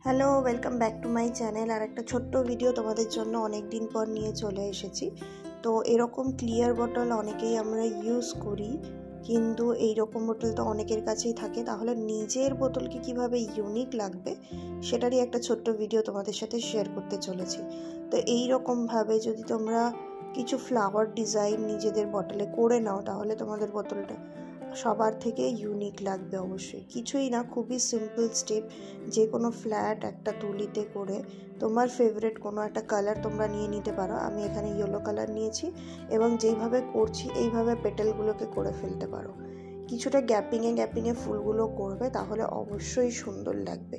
Hello, welcome back to my channel. আর একটা ছোট্ট ভিডিও তোমাদের জন্য অনেক দিন পর নিয়ে চলে এসেছি। তো এরকম ক্লিয়ার বোতল অনেকেই আমরা ইউজ করি, কিন্তু এইরকম বোতল তো অনেকের কাছেই থাকে। তাহলে নিজের বোতলকে কিভাবে ইউনিক লাগবে সেটারই একটা ছোট্ট ভিডিও তোমাদের সাথে শেয়ার করতে চলেছি। তো এইরকমভাবে যদি তোমরা কিছু ফ্লাওয়ার ডিজাইন নিজেদের বোতলে করে নাও, তাহলে তোমাদের বোতলটা সবার থেকে ইউনিক লাগবে। অবশ্যই কিছুই না, খুবই সিম্পল স্টেপ। যে কোনো ফ্ল্যাট একটা তুলিতে করে তোমার ফেভারিট কোনো একটা কালার তোমরা নিয়ে নিতে পারো। আমি এখানে ইয়েলো কালার নিয়েছি এবং যেইভাবে করছি এইভাবে পেটেলগুলোকে করে ফেলতে পারো। কিছুটা গ্যাপিংয়ে ফুলগুলো করবে, তাহলে অবশ্যই সুন্দর লাগবে।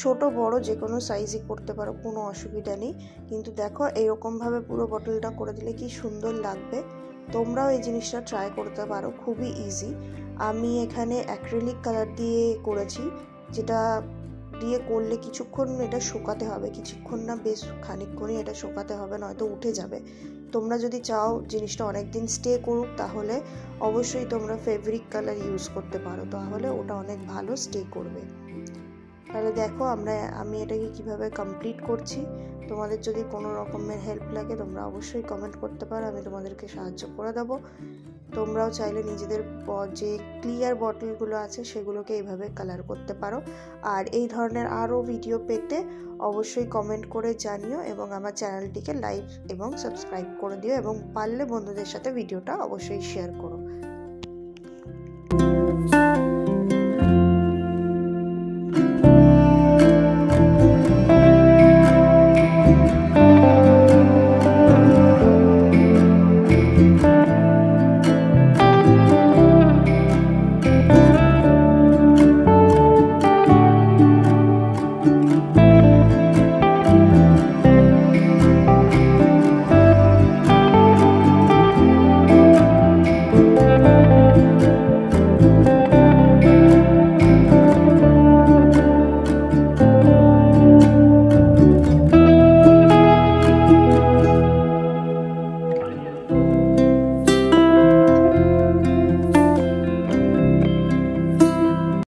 ছোট বড় যে কোনো সাইজই করতে পারো, কোনো অসুবিধা নেই। কিন্তু দেখো এরকমভাবে পুরো বোতলটা করে দিলে কি সুন্দর লাগবে। তোমরাও এই জিনিসটা ট্রাই করতে পারো, খুবই ইজি। আমি এখানে অ্যাক্রিলিক কালার দিয়ে করেছি, যেটা দিয়ে করলে কিছুক্ষণ এটা শুকাতে হবে, কিছুক্ষণ না বেশ খানিকক্ষণই এটা শুকাতে হবে, নয়তো উঠে যাবে। তোমরা যদি চাও জিনিসটা অনেক দিন স্টে করুক, তাহলে অবশ্যই তোমরা ফেব্রিক কালার ইউজ করতে পারো, তাহলে ওটা অনেক ভালো স্টে করবে। তাহলে দেখো আমি এটাকে কিভাবে কমপ্লিট করছি। তোমাদের যদি কোনো রকমের হেল্প লাগে তোমরা অবশ্যই কমেন্ট করতে পারো, আমি তোমাদেরকে সাহায্য করে দেবো। তোমরাও চাইলে নিজেদের যে ক্লিয়ার বটলগুলো আছে সেগুলোকে এইভাবে কালার করতে পারো। আর এই ধরনের আরও ভিডিও পেতে অবশ্যই কমেন্ট করে জানিও, এবং আমার চ্যানেলটিকে লাইক এবং সাবস্ক্রাইব করে দিও, এবং পারলে বন্ধুদের সাথে ভিডিওটা অবশ্যই শেয়ার করো।